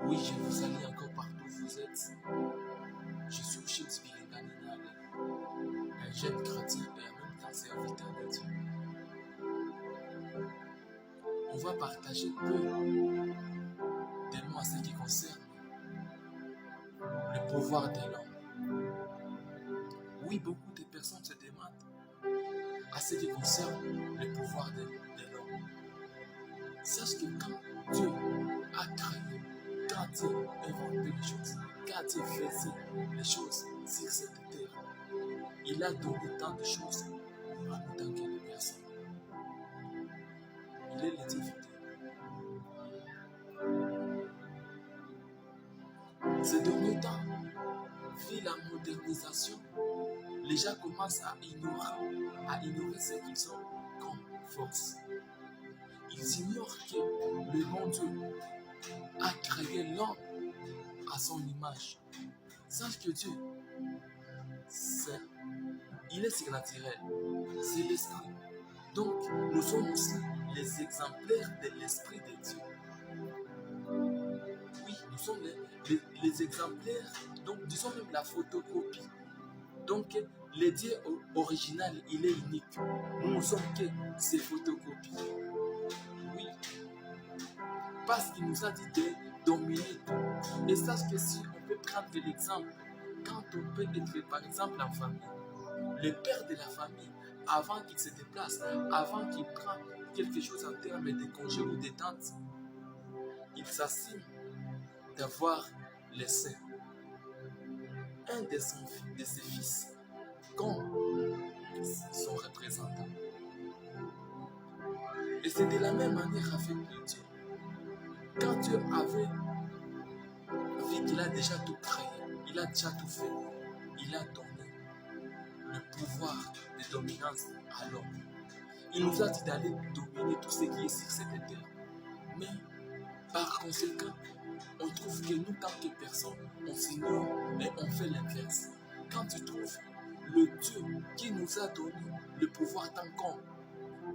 Oui, je vous salue encore partout où vous êtes. Je suis Chims Bilinganina, un jeune chrétien et en même temps serviteur de Dieu. On va partager peu des mots à ce qui concerne le pouvoir de l'homme. Oui, beaucoup de personnes se demandent à ce qui concerne le pouvoir de l'homme. Sache que quand Dieu a créé, quand Dieu a inventé les choses, quand Dieu faisait les choses sur cette terre, il a donné tant de choses à nous tant que les personnes. Il est le Dieu fidèle. Ces derniers temps, vu la modernisation, les gens commencent à ignorer ce qu'ils ont comme force. Ils ignorent que le bon Dieu a créé l'homme à son image. Sache que Dieu, il est surnaturel, c'est l'esprit. Donc, nous sommes aussi les exemplaires de l'esprit de Dieu. Oui, nous sommes les exemplaires, donc disons même la photocopie. Donc, le Dieu original, il est unique. Nous ne sommes que ces photocopies. Oui, parce qu'il nous a dit de dominer tout. Et sache que si on peut prendre l'exemple, quand on peut être par exemple en famille, le père de la famille, avant qu'il se déplace, avant qu'il prenne quelque chose en termes de congé ou de tente, il s'assigne d'avoir laissé un de ses fils comme son représentant. Et c'est de la même manière avec Dieu. Quand Dieu avait vu qu'il a déjà tout créé, il a déjà tout fait, il a donné le pouvoir de dominance à l'homme. Il nous a dit d'aller dominer tout ce qui est sur cette terre. Mais par conséquent, on trouve que nous, tant que personnes, on s'ignore et on fait l'inverse. Quand tu trouves le Dieu qui nous a donné le pouvoir tant qu'homme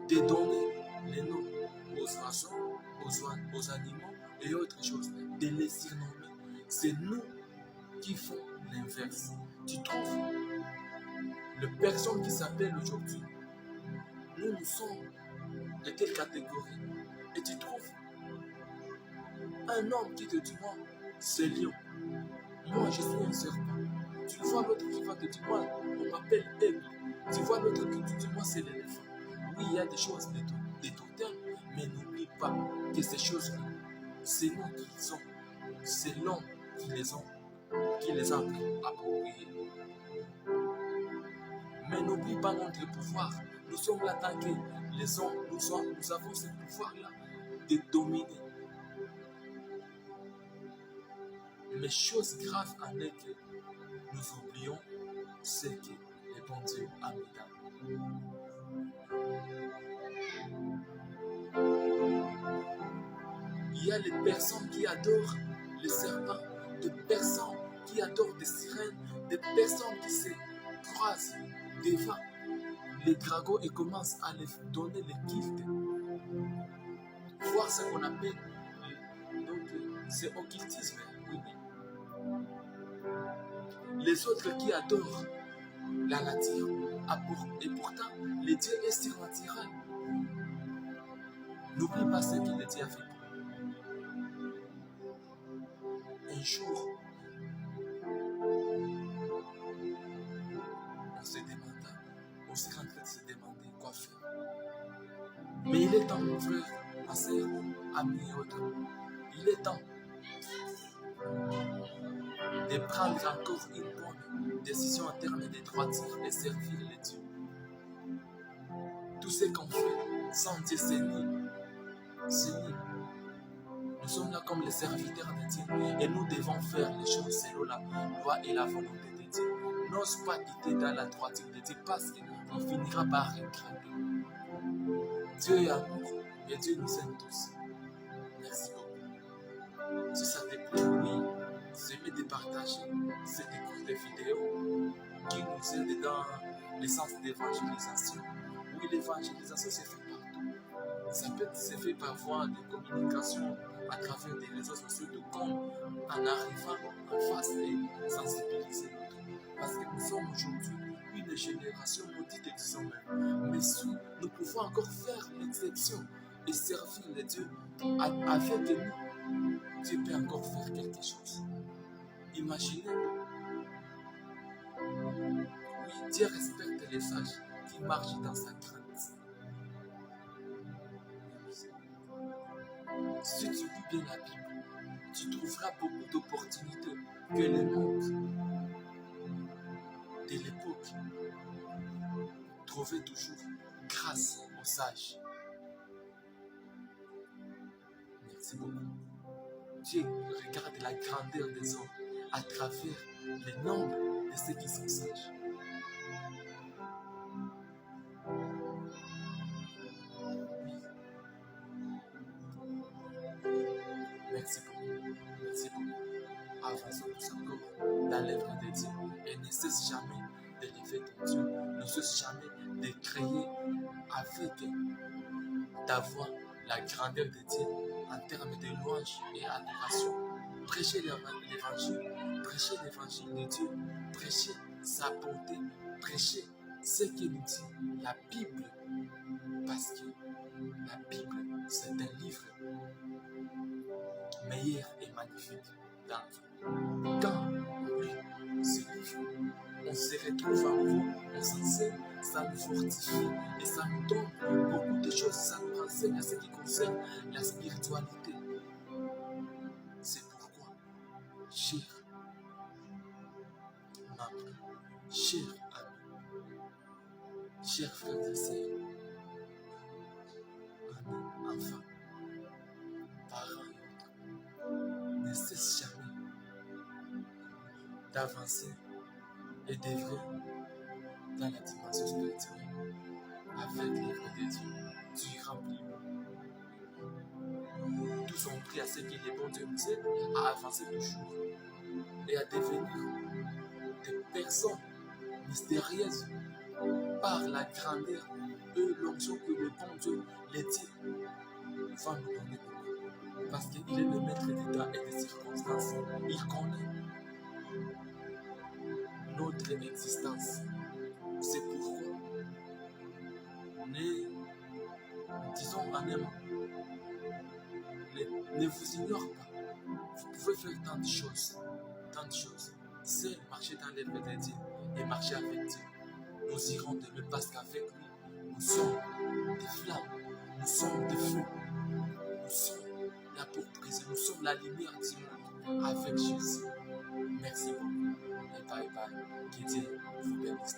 de donner les noms aux oiseaux, aux animaux et autres choses, de les surnommer, c'est nous qui font l'inverse. Tu trouves les personnes qui s'appellent aujourd'hui, nous sommes de quelle catégorie? Et tu trouves un homme qui te dit, moi, c'est lion. Moi, je suis un serpent. Tu vois l'autre qui va te dire, moi, on m'appelle aigle. Tu vois l'autre qui te dit, moi, c'est l'éléphant. Oui, il y a des choses, des totems, mais n'oublie pas que ces choses-là, c'est nous qui les ont. C'est l'homme qui les a appropriées. Mais n'oublie pas notre pouvoir. Nous sommes là tant que les hommes, nous avons ce pouvoir-là de dominer. Mais chose grave en est que nous oublions ce que le bon Dieu a mis dans nous. Il y a les personnes qui adorent les serpents, des personnes qui adorent des sirènes, des personnes qui se croisent devant les dragons et commencent à les donner le culte. Voir ce qu'on appelle c'est occultisme. Oui. Les autres qui adorent la nature, et pourtant, le Dieu est surnaturel. N'oublie pas ce qu'il a dit avec vous. Un jour, on serait en train de se demander quoi faire. Mais il est temps, mon frère, ma soeur, ami et autres, il est temps de prendre encore une bonne décision en termes de droiture et servir les dieux. Tout ce qu'on fait sans Dieu, c'est nul. Nous sommes là comme les serviteurs de Dieu et nous devons faire les choses selon la loi et la volonté de Dieu. N'ose pas quitter dans la droiture de Dieu parce qu'on finira par regretter. Dieu est amour et Dieu nous aime tous. Merci beaucoup. Si ça te plaît, oui, c'est mieux de partager cette courte vidéo qui nous aide dans l'essence d'évangélisation. Oui, l'évangélisation se fait partout. Ça peut se faire par voie de communication, à travers des réseaux sociaux de comme en arrivant en face et sensibiliser l'autre. Parce que nous sommes aujourd'hui une génération maudite, disons même. Mais si nous pouvons encore faire l'exception et servir les dieux avec nous, Dieu peut encore faire quelque chose. Imaginez, oui, Dieu respecte les sages qui marchent dans sa crainte. Si tu lis bien la Bible, tu trouveras beaucoup d'opportunités que le monde de l'époque trouvait toujours grâce aux sages. Merci beaucoup. Dieu regarde la grandeur des hommes à travers le nombre de ceux qui sont sages. Merci beaucoup. Merci beaucoup. Avançons tous encore dans l'œuvre de Dieu et ne cesse jamais d'élever ton Dieu. Ne cesse jamais de créer avec ta voix la grandeur de Dieu en termes de louange et adoration. Prêchez l'évangile de Dieu, prêchez sa bonté, prêchez ce qu'il nous dit, la Bible, parce que la Bible, c'est un livre meilleur et magnifique quand on lit ce livre, on se retrouve en vous, on s'enseigne, ça nous fortifie et ça nous donne beaucoup de choses, ça nous renseigne à ce qui concerne la spiritualité. C'est pourquoi, cher membre, cher ami, chers frères et sœurs, amis, enfants, parents et autres, ne cesse jamais d'avancer et d'œuvrer dans la dimension spirituelle avec l'œuvre de Dieu. Tu remplis. Tous ont pris à ce que le bon Dieu nous aide à avancer toujours et à devenir des personnes mystérieuses par la grandeur et l'onction que le bon Dieu, le Dieu, va nous donner. Parce qu'il est le maître des temps et des circonstances. Il connaît notre existence. C'est pourquoi, disons en aimant, ne vous ignore pas. Vous pouvez faire tant de choses. C'est marcher dans l'œuvre de Dieu et marcher avec Dieu. Nous irons de lui parce qu'avec lui, nous sommes des flammes, nous sommes des feux, nous sommes là pour briser, nous sommes la lumière du monde avec Jésus. Merci beaucoup et bye bye. Que Dieu vous bénisse.